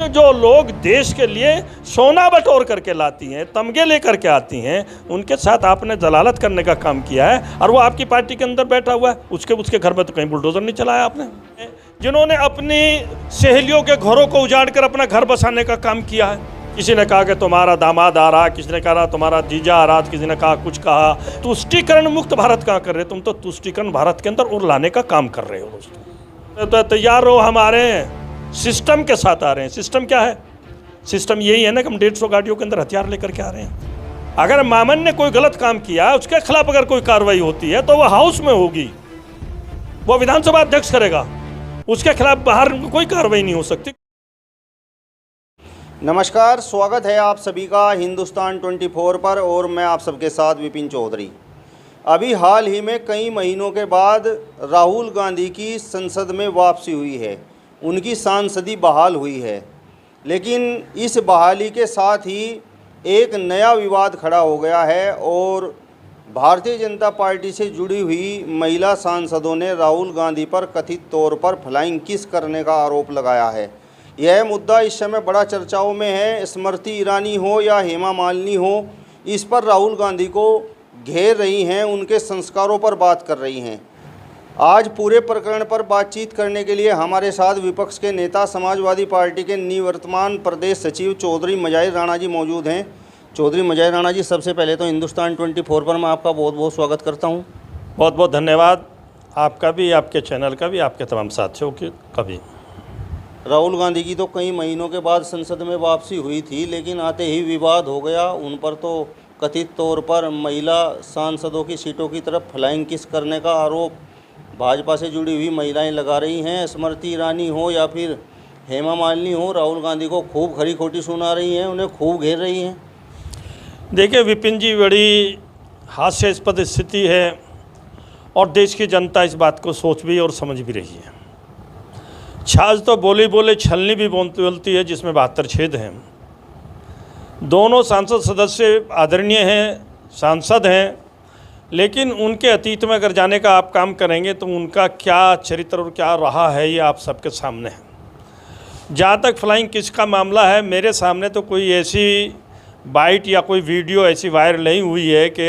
जो लोग देश के लिए सोना बटोर करके लाती हैं, तमगे लेकर के आती हैं, उनके साथ आपने जलालत करने का काम किया है और वो आपकी पार्टी के अंदर बैठा हुआ है। उसके घर में तो कहीं बुलडोजर नहीं चलाया आपने। जिन्होंने अपनी सहेलियों के घरों को उजाड़ कर अपना घर बसाने का काम किया है। किसी ने कहा कि तुम्हारा दामाद आ रहा, किसी ने कहा तुम्हारा जीजा आ रहा, किसी ने कहा कुछ कहा। तुष्टीकरण मुक्त भारत कहाँ कर रहे? तुम तो तुष्टीकरण भारत के अंदर और लाने का काम कर रहे हो दोस्तों। तो तैयार रहो, हमारे सिस्टम के साथ आ रहे हैं। सिस्टम क्या है? सिस्टम यही है ना कि हम 150 गाड़ियों के अंदर हथियार लेकर के आ रहे हैं। अगर मामन ने कोई गलत काम किया, उसके खिलाफ अगर कोई कार्रवाई होती है तो वह हाउस में होगी, वो विधानसभा अध्यक्ष करेगा, उसके खिलाफ बाहर कोई कार्रवाई नहीं हो सकती। नमस्कार, स्वागत है आप सभी का हिंदुस्तान 24 पर और मैं आप सबके साथ विपिन चौधरी। अभी हाल ही में कई महीनों के बाद राहुल गांधी की संसद में वापसी हुई है, उनकी सांसदी बहाल हुई है। लेकिन इस बहाली के साथ ही एक नया विवाद खड़ा हो गया है और भारतीय जनता पार्टी से जुड़ी हुई महिला सांसदों ने राहुल गांधी पर कथित तौर पर फ्लाइंग किस करने का आरोप लगाया है। यह मुद्दा इस समय बड़ा चर्चाओं में है। स्मृति ईरानी हो या हेमा मालिनी हो, इस पर राहुल गांधी को घेर रही हैं, उनके संस्कारों पर बात कर रही हैं। आज पूरे प्रकरण पर बातचीत करने के लिए हमारे साथ विपक्ष के नेता, समाजवादी पार्टी के निवर्तमान प्रदेश सचिव चौधरी मजाहिर राणा जी मौजूद हैं। चौधरी मजाहिर राणा जी, सबसे पहले तो हिंदुस्तान 24 पर मैं आपका बहुत बहुत स्वागत करता हूं। बहुत बहुत धन्यवाद आपका भी, आपके चैनल का भी, आपके तमाम साथियों का भी। राहुल गांधी की तो कई महीनों के बाद संसद में वापसी हुई थी, लेकिन आते ही विवाद हो गया। उन पर तो कथित तौर पर महिला सांसदों की सीटों की तरफ फ्लाइंग किस करने का आरोप भाजपा से जुड़ी हुई महिलाएं लगा रही हैं। स्मृति ईरानी हो या फिर हेमा मालिनी हो, राहुल गांधी को खूब खरी खोटी सुना रही हैं, उन्हें खूब घेर रही हैं। देखिए विपिन जी, बड़ी हास्यास्पद स्थिति है और देश की जनता इस बात को सोच भी और समझ भी रही है। छाछ तो बोली बोले छलनी भी बोलती है, जिसमें 72 छेद हैं। दोनों सांसद सदस्य आदरणीय हैं, सांसद हैं, लेकिन उनके अतीत में अगर जाने का आप काम करेंगे तो उनका क्या चरित्र और क्या रहा है ये आप सबके सामने है। जहाँ तक फ्लाइंग किस का मामला है, मेरे सामने तो कोई ऐसी बाइट या कोई वीडियो ऐसी वायरल नहीं हुई है कि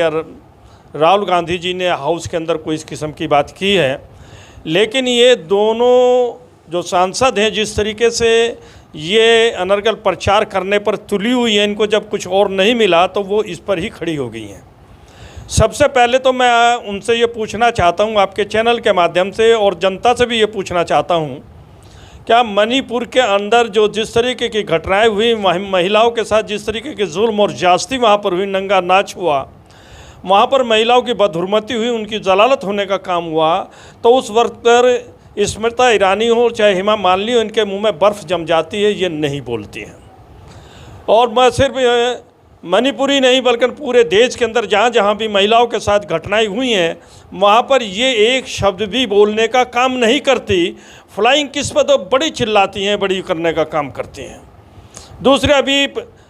राहुल गांधी जी ने हाउस के अंदर कोई इस किस्म की बात की है। लेकिन ये दोनों जो सांसद हैं, जिस तरीके से ये अनर्गल प्रचार करने पर तुली हुई हैं, इनको जब कुछ और नहीं मिला तो वो इस पर ही खड़ी हो गई हैं। सबसे पहले तो मैं उनसे ये पूछना चाहता हूँ आपके चैनल के माध्यम से, और जनता से भी ये पूछना चाहता हूँ, क्या मणिपुर के अंदर जो जिस तरीके की घटनाएं हुई, महिलाओं के साथ जिस तरीके की जुल्म और ज्यादती वहाँ पर हुई, नंगा नाच हुआ, वहाँ पर महिलाओं की बदहुरमती हुई, उनकी जलालत होने का काम हुआ, तो उस वक्त पर स्मृति ईरानी हो चाहे हेमा मालिनी हो, इनके मुंह में बर्फ़ जम जाती है, ये नहीं बोलती हैं। और मैं सिर्फ मणिपुरी नहीं बल्कि पूरे देश के अंदर जहाँ जहाँ भी महिलाओं के साथ घटनाएं हुई हैं, वहाँ पर ये एक शब्द भी बोलने का काम नहीं करती। फ्लाइंग किस पर तो बड़ी चिल्लाती हैं, बड़ी करने का काम करती हैं। दूसरे, अभी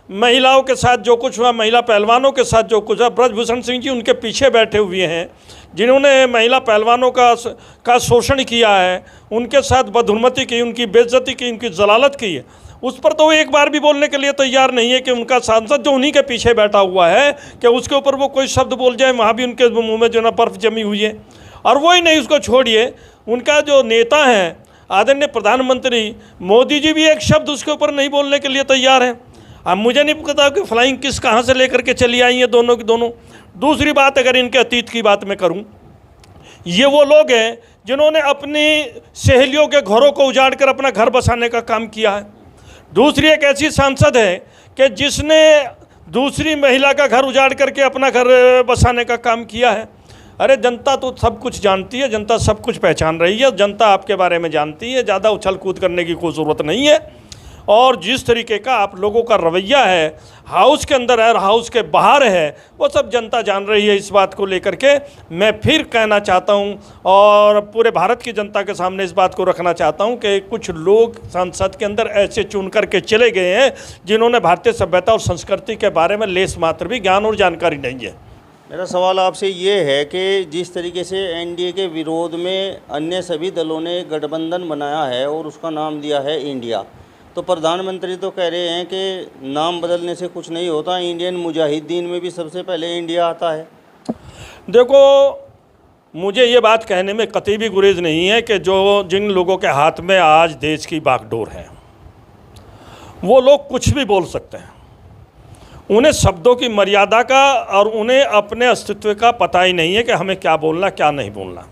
महिलाओं के साथ जो कुछ हुआ, महिला पहलवानों के साथ जो कुछ हुआ, ब्रजभूषण सिंह जी उनके पीछे बैठे हुए हैं, जिन्होंने महिला पहलवानों का शोषण किया है, उनके साथ बदहुरमती की, उनकी बेइज्जती की, उनकी जलालत की है, उस पर तो वो एक बार भी बोलने के लिए तैयार नहीं है कि उनका सांसद जो उन्हीं के पीछे बैठा हुआ है कि उसके ऊपर वो कोई शब्द बोल जाए, वहाँ भी उनके मुंह में जो ना बर्फ़ जमी हुई है। और वही नहीं, उसको छोड़िए, उनका जो नेता हैं आदरणीय प्रधानमंत्री मोदी जी भी एक शब्द उसके ऊपर नहीं बोलने के लिए तैयार हैं। अब मुझे नहीं पता कि फ्लाइंग किस कहाँ से लेकर के चली आई हैं दोनों की दोनों। दूसरी बात, अगर इनके अतीत की बात मैं करूं, ये वो लोग हैं जिन्होंने अपनी सहेलियों के घरों को उजाड़ कर अपना घर बसाने का काम किया है। दूसरी एक ऐसी सांसद है कि जिसने दूसरी महिला का घर उजाड़ करके अपना घर बसाने का काम किया है। अरे जनता तो सब कुछ जानती है, जनता सब कुछ पहचान रही है, जनता आपके बारे में जानती है, ज़्यादा उछल कूद करने की कोई ज़रूरत नहीं है। और जिस तरीके का आप लोगों का रवैया है, हाउस के अंदर है और हाउस के बाहर है, वो सब जनता जान रही है। इस बात को लेकर के मैं फिर कहना चाहता हूं और पूरे भारत की जनता के सामने इस बात को रखना चाहता हूं कि कुछ लोग संसद के अंदर ऐसे चुन करके चले गए हैं जिन्होंने भारतीय सभ्यता और संस्कृति के बारे में लेस मात्र भी ज्ञान और जानकारी नहीं है। मेरा सवाल आपसे ये है कि जिस तरीके से एनडीए के विरोध में अन्य सभी दलों ने गठबंधन बनाया है और उसका नाम दिया है इंडिया, तो प्रधानमंत्री तो कह रहे हैं कि नाम बदलने से कुछ नहीं होता, इंडियन मुजाहिदीन में भी सबसे पहले इंडिया आता है। देखो, मुझे ये बात कहने में कतई भी गुरेज नहीं है कि जिन लोगों के हाथ में आज देश की बागडोर है वो लोग कुछ भी बोल सकते हैं। उन्हें शब्दों की मर्यादा का और उन्हें अपने अस्तित्व का पता ही नहीं है कि हमें क्या बोलना क्या नहीं बोलना।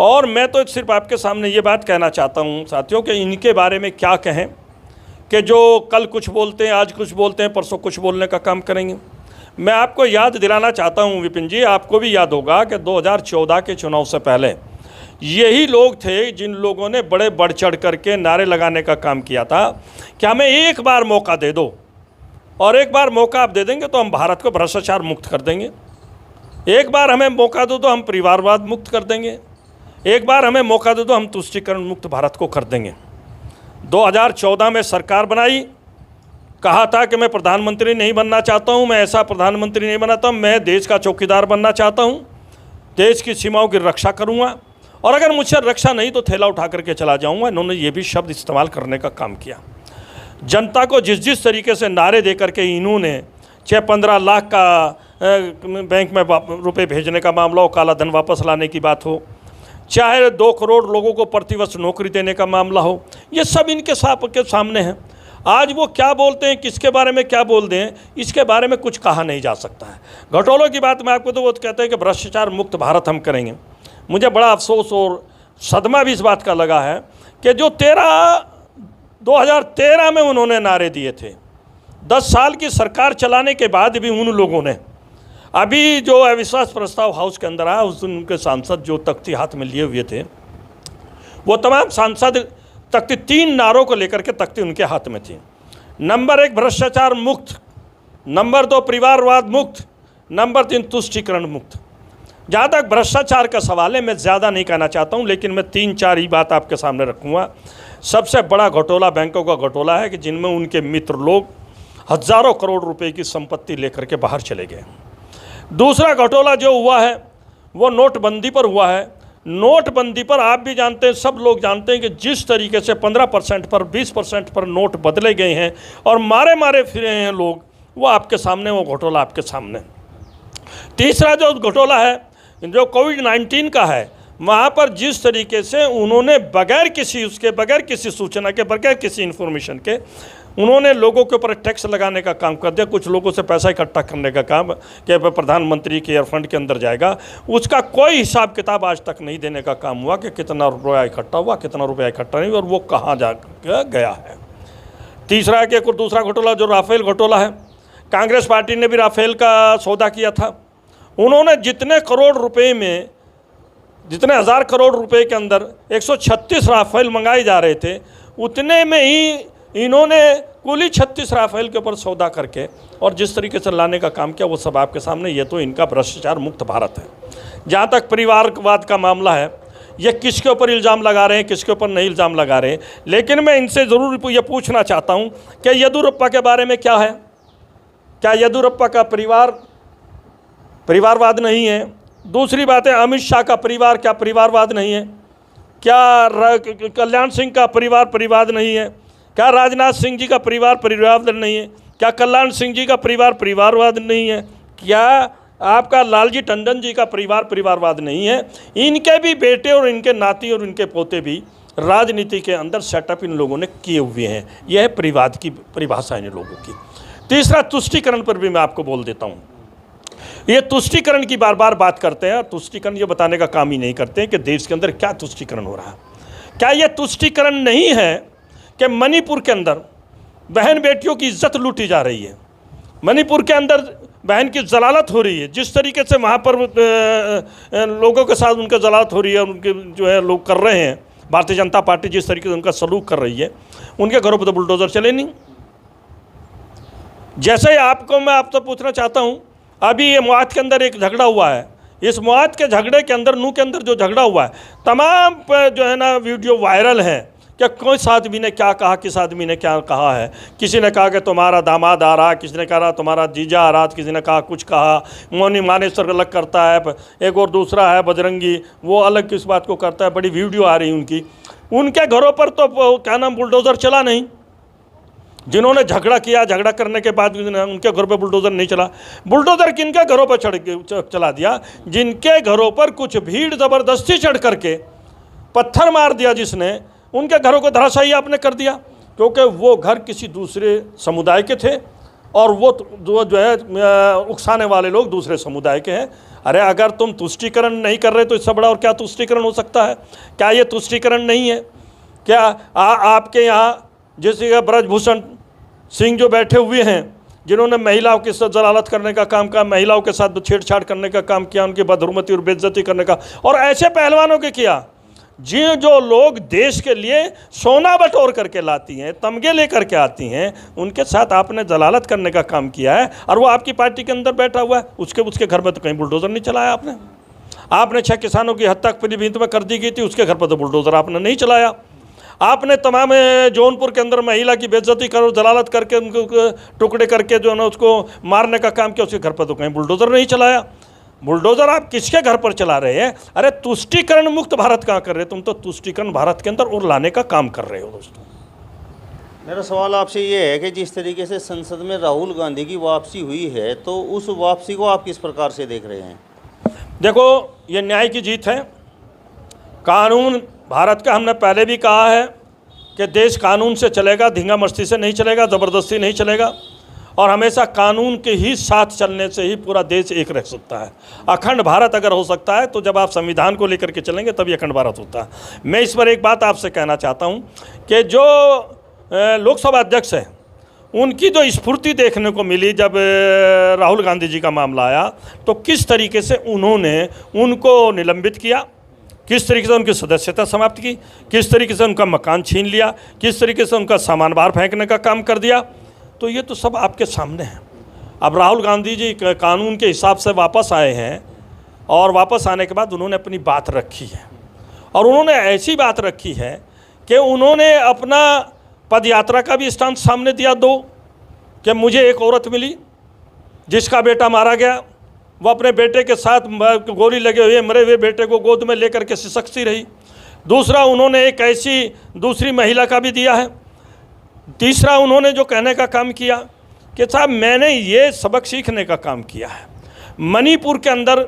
और मैं तो सिर्फ आपके सामने ये बात कहना चाहता हूँ साथियों कि इनके बारे में क्या कहें कि जो कल कुछ बोलते हैं, आज कुछ बोलते हैं, परसों कुछ बोलने का काम करेंगे। मैं आपको याद दिलाना चाहता हूँ विपिन जी, आपको भी याद होगा कि 2014 के चुनाव से पहले यही लोग थे जिन लोगों ने बड़े बढ़ चढ़ करके नारे लगाने का काम किया था कि हमें एक बार मौका दे दो, और एक बार मौका आप दे देंगे तो हम भारत को भ्रष्टाचार मुक्त कर देंगे, एक बार हमें मौका दो तो हम परिवारवाद मुक्त कर देंगे, एक बार हमें मौका दो तो हम तुष्टीकरण मुक्त भारत को कर देंगे। 2014 में सरकार बनाई, कहा था कि मैं प्रधानमंत्री नहीं बनना चाहता हूं, मैं ऐसा प्रधानमंत्री नहीं बनाता हूं, मैं देश का चौकीदार बनना चाहता हूं, देश की सीमाओं की रक्षा करूंगा, और अगर मुझसे रक्षा नहीं तो थैला उठा करके चला जाऊंगा। इन्होंने ये भी शब्द इस्तेमाल करने का काम किया। जनता को जिस तरीके से नारे दे करके इन्होंने 6-15 लाख का बैंक में रुपए भेजने का मामला हो, काला धन वापस लाने की बात हो, चाहे 2 करोड़ लोगों को प्रतिवर्ष नौकरी देने का मामला हो, ये सब इनके सामने है। आज वो क्या बोलते हैं, किसके बारे में क्या बोलते हैं, इसके बारे में कुछ कहा नहीं जा सकता है। घटोलों की बात मैं आपको तो वो कहते हैं कि भ्रष्टाचार मुक्त भारत हम करेंगे। मुझे बड़ा अफसोस और सदमा भी इस बात का लगा है कि जो 2013 में उन्होंने नारे दिए थे, 10 साल की सरकार चलाने के बाद भी उन लोगों ने अभी जो अविश्वास प्रस्ताव हाउस के अंदर आया उस दिन उनके सांसद जो तख्ती हाथ में लिए हुए थे, वो तमाम सांसद तख्ती 3 नारों को लेकर के तख्ती उनके हाथ में थी। नंबर 1 भ्रष्टाचार मुक्त, नंबर 2 परिवारवाद मुक्त, नंबर 3 तुष्टीकरण मुक्त। जहाँ तक भ्रष्टाचार का सवाल है, मैं ज़्यादा नहीं कहना चाहता हूँ, लेकिन मैं 3-4 ही बात आपके सामने रखूँगा। सबसे बड़ा घोटाला बैंकों का घोटाला है कि जिनमें उनके मित्र लोग हज़ारों करोड़ रुपए की संपत्ति लेकर के बाहर चले गए। दूसरा घोटाला जो हुआ है वो नोटबंदी पर हुआ है। नोटबंदी पर आप भी जानते हैं, सब लोग जानते हैं कि जिस तरीके से 15% पर 20% पर नोट बदले गए हैं और मारे फिरे हैं लोग, वो आपके सामने, वो घोटाला आपके सामने। तीसरा जो घोटाला है जो कोविड-19 का है, वहाँ पर जिस तरीके से उन्होंने बगैर किसी सूचना के, बगैर किसी इन्फॉर्मेशन के उन्होंने लोगों के ऊपर टैक्स लगाने का काम कर दिया, कुछ लोगों से पैसा इकट्ठा करने का काम कि प्रधानमंत्री केयर फंड के अंदर जाएगा, उसका कोई हिसाब किताब आज तक नहीं देने का काम हुआ कि कितना रुपया इकट्ठा हुआ, कितना रुपया इकट्ठा नहीं हुआ और वो कहाँ जा गया है। तीसरा है कि एक और दूसरा घोटाला जो राफेल घोटाला है, कांग्रेस पार्टी ने भी राफेल का सौदा किया था। उन्होंने जितने करोड़ रुपए में, जितने 1000 करोड़ रुपए के अंदर 136 राफेल मंगाए जा रहे थे, उतने में ही इन्होंने कुल ही 36 राफेल के ऊपर सौदा करके और जिस तरीके से लाने का काम किया वो सब आपके सामने। ये तो इनका भ्रष्टाचार मुक्त भारत है। जहाँ तक परिवारवाद का मामला है, ये किसके ऊपर इल्ज़ाम लगा रहे हैं, किसके ऊपर नहीं इल्ज़ाम लगा रहे हैं, लेकिन मैं इनसे ज़रूर ये पूछना चाहता हूँ कि येदियुरप्पा के बारे में क्या है। क्या येदियुरप्पा का परिवारवाद नहीं है? दूसरी बात है, अमित शाह का परिवार क्या परिवारवाद नहीं है? क्या कल्याण सिंह का परिवारवाद नहीं है? क्या राजनाथ सिंह जी का परिवारवाद नहीं है? क्या कल्याण सिंह जी का परिवारवाद नहीं है? क्या आपका लालजी टंडन जी का परिवारवाद नहीं है? इनके भी बेटे और इनके नाती और इनके पोते भी राजनीति के अंदर सेटअप इन लोगों ने किए हुए हैं। यह है परिवाद की परिभाषा इन लोगों की। तीसरा, तुष्टीकरण पर भी मैं आपको बोल देता हूँ। ये तुष्टीकरण की बार बार बात करते हैं और तुष्टीकरण ये बताने का काम ही नहीं करते हैं कि देश के अंदर क्या तुष्टीकरण हो रहा है। क्या ये तुष्टीकरण नहीं है कि मणिपुर के अंदर बहन बेटियों की इज्जत लूटी जा रही है, मणिपुर के अंदर बहन की जलालत हो रही है, जिस तरीके से वहाँ पर लोगों के साथ उनका जलालत हो रही है, उनके जो है लोग कर रहे हैं, भारतीय जनता पार्टी जिस तरीके से उनका सलूक कर रही है, उनके घरों पर तो बुलडोज़र चले नहीं। जैसे ही मैं आपसे पूछना चाहता हूँ, अभी ये मवाद के अंदर एक झगड़ा हुआ है, इस मवाद के झगड़े के अंदर नू के अंदर जो झगड़ा हुआ है, तमाम जो है ना वीडियो वायरल है कि किस आदमी ने क्या कहा, किस आदमी ने क्या कहा है। किसी ने कहा कि तुम्हारा दामाद आ रहा, किसी ने कहा तुम्हारा जीजा आ रहा, किसी ने कहा कुछ कहा, मौनी मानेश्वर अलग करता है, एक और दूसरा है बजरंगी, वो अलग किस बात को करता है। बड़ी वीडियो आ रही उनकी। उनके घरों पर तो क्या नाम बुलडोज़र चला नहीं, जिन्होंने झगड़ा किया, झगड़ा करने के बाद उनके घर पे बुलडोज़र नहीं चला। बुलडोज़र किनके घरों पर चला दिया? जिनके घरों पर कुछ भीड़ ज़बरदस्ती चढ़ करके पत्थर मार दिया जिसने, उनके घरों को धराशायी आपने कर दिया, क्योंकि वो घर किसी दूसरे समुदाय के थे और वो जो है उकसाने वाले लोग दूसरे समुदाय के हैं। अरे अगर तुम तुष्टीकरण नहीं कर रहे तो इससे बड़ा और क्या तुष्टीकरण हो सकता है? क्या ये तुष्टीकरण नहीं है? क्या आपके यहाँ जैसे ब्रजभूषण सिंह जो बैठे हुए हैं, जिन्होंने महिलाओं के साथ जलालत करने का काम किया, महिलाओं के साथ छेड़छाड़ करने का काम किया, उनकी बदहुरमती और बेइज्जती करने का, और ऐसे पहलवानों के किया जो लोग देश के लिए सोना बटोर करके लाती हैं, तमगे लेकर के आती हैं, उनके साथ आपने जलालत करने का काम किया है। और वो आपकी पार्टी के अंदर बैठा हुआ है, उसके घर में तो कहीं बुलडोज़र नहीं चलाया आपने 6 किसानों की हत्या पीलीभीत में कर दी गई थी, उसके घर पर तो बुलडोज़र आपने नहीं चलाया। आपने तमाम जौनपुर के अंदर महिला की बेइज्जती करो, जलालत करके उनको टुकड़े करके जो है ना उसको मारने का काम किया, उसके घर पर तो कहीं बुलडोज़र नहीं चलाया। बुलडोज़र आप किसके घर पर चला रहे हैं? अरे तुष्टीकरण मुक्त भारत कहाँ कर रहे हैं? तुम तो तुष्टीकरण भारत के अंदर और लाने का काम कर रहे हो दोस्तों। मेरा सवाल आपसे ये है कि जिस तरीके से संसद में राहुल गांधी की वापसी हुई है, तो उस वापसी को आप किस प्रकार से देख रहे हैं? देखो, ये न्याय की जीत है। कानून भारत का, हमने पहले भी कहा है कि देश कानून से चलेगा, धींगा मस्ती से नहीं चलेगा, ज़बरदस्ती नहीं चलेगा, और हमेशा कानून के ही साथ चलने से ही पूरा देश एक रह सकता है। अखंड भारत अगर हो सकता है तो जब आप संविधान को लेकर के चलेंगे तभी अखंड भारत होता है। मैं इस पर एक बात आपसे कहना चाहता हूं कि जो लोकसभा अध्यक्ष हैं, उनकी जो स्फूर्ति देखने को मिली जब राहुल गांधी जी का मामला आया, तो किस तरीके से उन्होंने उनको निलंबित किया, किस तरीके से उनकी सदस्यता समाप्त की, किस तरीके से उनका मकान छीन लिया, किस तरीके से उनका सामान बाहर फेंकने का काम कर दिया, तो ये तो सब आपके सामने है। अब राहुल गांधी जी कानून के हिसाब से वापस आए हैं, और वापस आने के बाद उन्होंने अपनी बात रखी है, और उन्होंने ऐसी बात रखी है कि उन्होंने अपना पदयात्रा का भी स्टैंड सामने दिया दो, कि मुझे एक औरत मिली जिसका बेटा मारा गया, वो अपने बेटे के साथ गोली लगे हुए मरे हुए बेटे को गोद में लेकर के सिसकती रही। दूसरा, उन्होंने एक ऐसी दूसरी महिला का भी दिया है। तीसरा, उन्होंने जो कहने का काम किया कि साहब मैंने ये सबक सीखने का काम किया है, मणिपुर के अंदर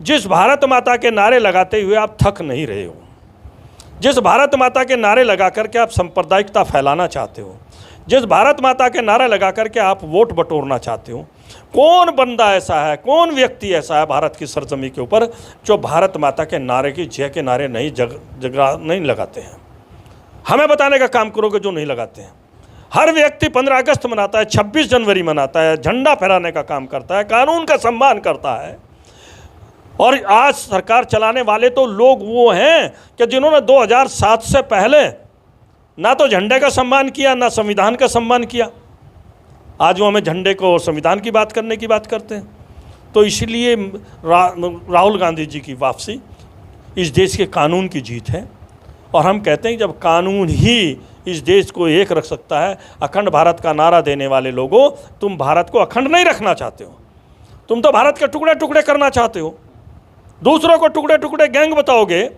जिस भारत माता के नारे लगाते हुए आप थक नहीं रहे हो, जिस भारत माता के नारे लगा करके आप सांप्रदायिकता फैलाना चाहते हो, जिस भारत माता के नारे लगा करके आप वोट बटोरना चाहते हो, कौन बंदा ऐसा है, कौन व्यक्ति ऐसा है भारत की सरजमी के ऊपर जो भारत माता के नारे की जय के नारे नहीं लगाते हैं? हमें बताने का काम करोगे जो नहीं लगाते हैं। हर व्यक्ति 15 अगस्त मनाता है, 26 जनवरी मनाता है, झंडा फहराने का काम करता है, कानून का सम्मान करता है। और आज सरकार चलाने वाले तो लोग वो हैं कि जिन्होंने 2007 से पहले ना तो झंडे का सम्मान किया, ना संविधान का सम्मान किया। आज वो हमें झंडे को और संविधान की बात करने की बात करते हैं। तो इसलिए राहुल गांधी जी की वापसी इस देश के कानून की जीत है, और हम कहते हैं जब कानून ही इस देश को एक रख सकता है। अखंड भारत का नारा देने वाले लोगों, तुम भारत को अखंड नहीं रखना चाहते हो, तुम तो भारत के टुकड़े टुकड़े करना चाहते हो, दूसरों को टुकड़े टुकड़े गैंग बताओगे,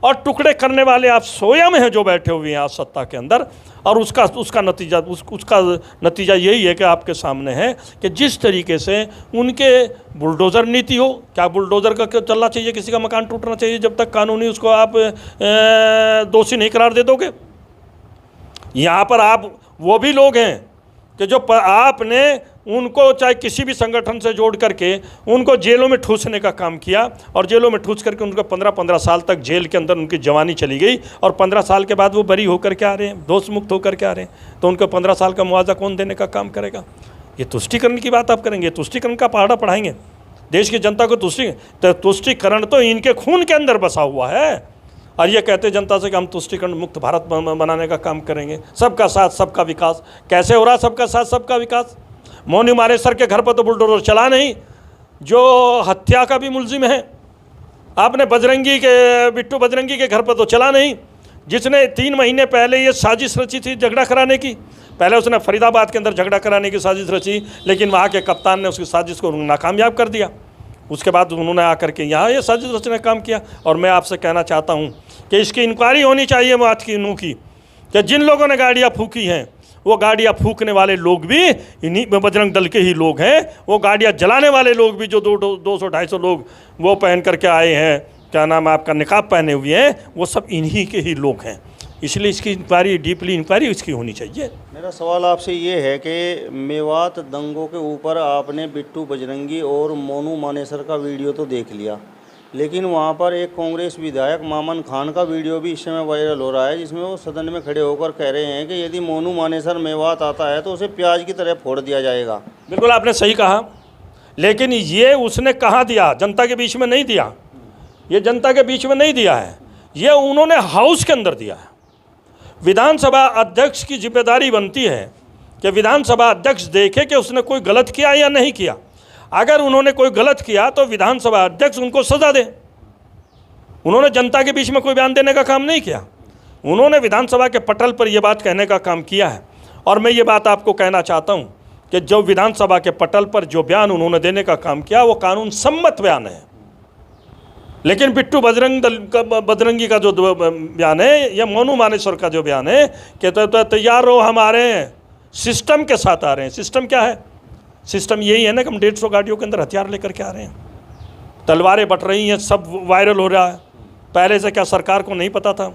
और टुकड़े करने वाले आप स्वयं हैं जो बैठे हुए हैं आज सत्ता के अंदर। और उसका नतीजा यही है कि आपके सामने है कि जिस तरीके से उनके बुलडोज़र नीति हो, क्या बुलडोज़र का चलना चाहिए, किसी का मकान टूटना चाहिए जब तक कानूनी उसको आप दोषी नहीं करार दे दोगे। यहाँ पर आप वो भी लोग हैं कि जो आपने उनको चाहे किसी भी संगठन से जोड़ करके उनको जेलों में ठूसने का काम किया, और जेलों में ठूस करके उनको 15-15 साल तक जेल के अंदर उनकी जवानी चली गई, और 15 साल के बाद वो बरी होकर के आ रहे हैं, दोष मुक्त होकर के आ रहे हैं। तो उनको 15 साल का मुआवजा कौन देने का काम करेगा? ये तुष्टीकरण की बात आप करेंगे, तुष्टीकरण का पहाड़ा पढ़ाएंगे देश की जनता को? तुष्टीकरण तो इनके खून के अंदर बसा हुआ है, और ये कहते जनता से कि हम तुष्टीकरण मुक्त भारत बनाने का काम करेंगे। सबका साथ सबका विकास कैसे हो रहा? सबका साथ सबका विकास। मोनी मानेसर के घर पर तो बुलडोजर चला नहीं, जो हत्या का भी मुलजिम है। आपने बिट्टू बजरंगी के घर पर तो चला नहीं, जिसने 3 महीने पहले ये साजिश रची थी झगड़ा कराने की। पहले उसने फरीदाबाद के अंदर झगड़ा कराने की साजिश रची, लेकिन वहाँ के कप्तान ने उसकी साजिश को नाकामयाब कर दिया। उसके बाद उन्होंने आकर के यहाँ ये साजिश रचने का काम किया। और मैं आपसे कहना चाहता हूँ कि इसकी इंक्वायरी होनी चाहिए बात की कि जिन लोगों ने गाड़ियाँ फूकी हैं वो गाड़ियाँ फूकने वाले लोग भी इन्हीं बजरंग दल के ही लोग हैं। वो गाड़ियाँ जलाने वाले लोग भी जो 200-250 लोग वो पहन करके आए हैं, क्या नाम है आपका, निकाब पहने हुए हैं, वो सब इन्हीं के ही लोग हैं। इसलिए इसकी इंक्वायरी, डीपली इंक्वायरी इसकी होनी चाहिए। मेरा सवाल आपसे ये है कि मेवात दंगों के ऊपर आपने बिट्टू बजरंगी और मोनू मानेसर का वीडियो तो देख लिया, लेकिन वहाँ पर एक कांग्रेस विधायक मामन खान का वीडियो भी इस समय वायरल हो रहा है, जिसमें वो सदन में खड़े होकर कह रहे हैं कि यदि मोनू मानेसर मेवात आता है तो उसे प्याज की तरह फोड़ दिया जाएगा। बिल्कुल आपने सही कहा, लेकिन ये उसने कहाँ दिया? जनता के बीच में नहीं दिया। ये जनता के बीच में नहीं दिया है, ये उन्होंने हाउस के अंदर दिया है। विधानसभा अध्यक्ष की जिम्मेदारी बनती है कि विधानसभा अध्यक्ष देखे कि उसने कोई गलत किया या नहीं किया। अगर उन्होंने कोई गलत किया तो विधानसभा अध्यक्ष उनको सजा दे। उन्होंने जनता के बीच में कोई बयान देने का काम नहीं किया, उन्होंने विधानसभा के पटल पर यह बात कहने का काम किया है। और मैं ये बात आपको कहना चाहता हूँ कि जो विधानसभा के पटल पर जो बयान उन्होंने देने का काम किया वो कानून सम्मत बयान है। लेकिन बिट्टू बजरंगी का जो बयान है या मोनू मानेसर का जो बयान है कि तो तैयार रहो, हम आ रहे हैं, सिस्टम के साथ आ रहे हैं। सिस्टम क्या है? सिस्टम यही है ना कि हम 150 गाड़ियों के अंदर हथियार लेकर के आ रहे हैं, तलवारें बट रही हैं, सब वायरल हो रहा है। पहले से क्या सरकार को नहीं पता था?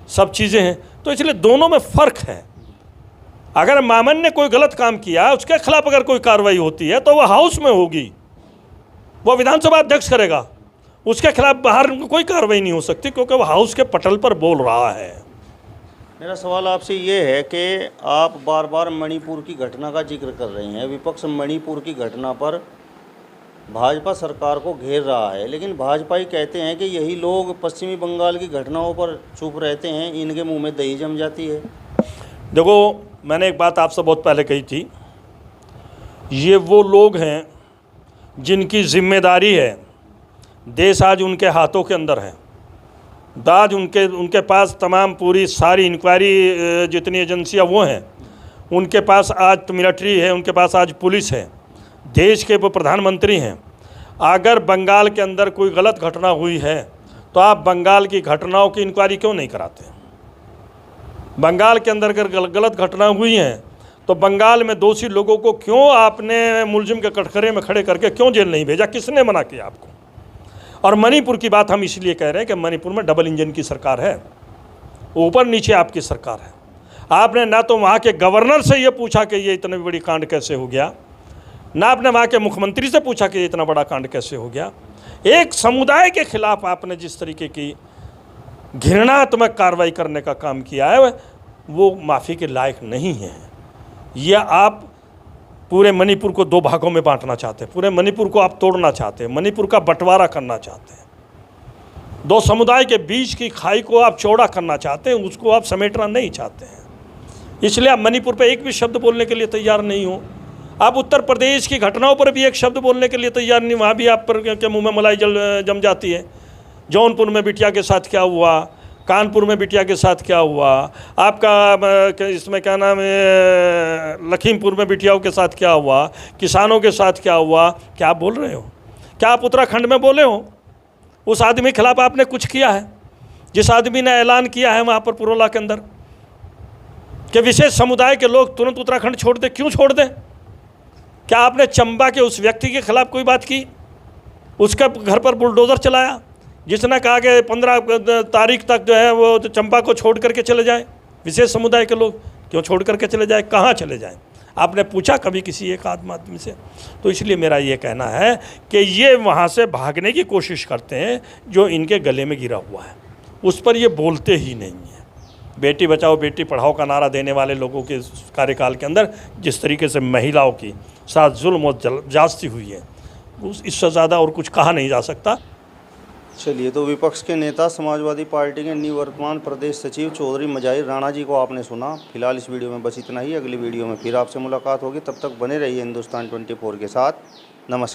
सब चीज़ें हैं। तो इसलिए दोनों में फ़र्क है। अगर मामन ने कोई गलत काम किया, उसके खिलाफ अगर कोई कार्रवाई होती है तो वह हाउस में होगी, वो विधानसभा अध्यक्ष करेगा। उसके खिलाफ बाहर कोई कार्रवाई नहीं हो सकती, क्योंकि वो हाउस के पटल पर बोल रहा है। मेरा सवाल आपसे ये है कि आप बार बार मणिपुर की घटना का जिक्र कर रहे हैं। विपक्ष मणिपुर की घटना पर भाजपा सरकार को घेर रहा है, लेकिन भाजपा ही कहते हैं कि यही लोग पश्चिमी बंगाल की घटनाओं पर चुप रहते हैं, इनके मुंह में दही जम जाती है। देखो, मैंने एक बात आपसे बहुत पहले कही थी, ये वो लोग हैं जिनकी जिम्मेदारी है, देश आज उनके हाथों के अंदर है। आज उनके पास तमाम पूरी सारी इंक्वायरी जितनी एजेंसियां वो हैं, उनके पास आज तो मिलिट्री है, उनके पास आज पुलिस है, देश के वो प्रधानमंत्री हैं। अगर बंगाल के अंदर कोई गलत घटना हुई है तो आप बंगाल की घटनाओं की इंक्वायरी क्यों नहीं कराते? बंगाल के अंदर अगर गलत घटना हुई है तो बंगाल में दोषी लोगों को क्यों आपने मुलजिम के कटघरे में खड़े करके क्यों जेल नहीं भेजा? किसने मना किया आपको? और मणिपुर की बात हम इसलिए कह रहे हैं कि मणिपुर में डबल इंजन की सरकार है, ऊपर नीचे आपकी सरकार है। आपने ना तो वहाँ के गवर्नर से ये पूछा कि ये इतनी बड़ी कांड कैसे हो गया, ना आपने वहाँ के मुख्यमंत्री से पूछा कि इतना बड़ा कांड कैसे हो गया। एक समुदाय के खिलाफ आपने जिस तरीके की घृणात्मक कार्रवाई करने का काम किया है वो माफ़ी के लायक नहीं है। यह आप पूरे मणिपुर को दो भागों में बांटना चाहते हैं, पूरे मणिपुर को आप तोड़ना चाहते हैं, मणिपुर का बंटवारा करना चाहते हैं, दो समुदाय के बीच की खाई को आप चौड़ा करना चाहते हैं, उसको आप समेटना नहीं चाहते हैं। इसलिए आप मणिपुर पे एक भी शब्द बोलने के लिए तैयार नहीं हो। आप उत्तर प्रदेश की घटनाओं पर भी एक शब्द बोलने के लिए तैयार नहीं, वहाँ भी आप पर के मुँह में मलाई जम जाती है। जौनपुर में बिटिया के साथ क्या हुआ, कानपुर में बिटिया के साथ क्या हुआ, आपका इसमें क्या नाम है, लखीमपुर में बिटियाओं के साथ क्या हुआ, किसानों के साथ क्या हुआ, क्या आप बोल रहे हो? क्या आप उत्तराखंड में बोले हो? उस आदमी के खिलाफ आपने कुछ किया है? जिस आदमी ने ऐलान किया है वहाँ पर पुरोला के अंदर कि विशेष समुदाय के लोग तुरंत उत्तराखंड छोड़ दें, क्यों छोड़ दें? क्या आपने चंबा के उस व्यक्ति के खिलाफ कोई बात की? उसके घर पर बुलडोज़र चलाया, जिसने कहा कि 15 तारीख तक जो है वो तो चंपा को छोड़ करके चले जाएं? विशेष समुदाय के लोग क्यों छोड़ करके चले जाएं? कहाँ चले जाएं? आपने पूछा कभी किसी एक आदमी से? तो इसलिए मेरा ये कहना है कि ये वहाँ से भागने की कोशिश करते हैं जो इनके गले में गिरा हुआ है, उस पर ये बोलते ही नहीं हैं। बेटी बचाओ बेटी पढ़ाओ का नारा देने वाले लोगों के कार्यकाल के अंदर जिस तरीके से महिलाओं की साथ जुल्म और ज्यादती हुई है, इससे ज़्यादा और कुछ कहा नहीं जा सकता। चलिए, तो विपक्ष के नेता समाजवादी पार्टी के निवर्तमान प्रदेश सचिव चौधरी मजाहिर राणा जी को आपने सुना। फिलहाल इस वीडियो में बस इतना ही। अगली वीडियो में फिर आपसे मुलाकात होगी, तब तक बने रहिए हिंदुस्तान 24 के साथ। नमस्कार।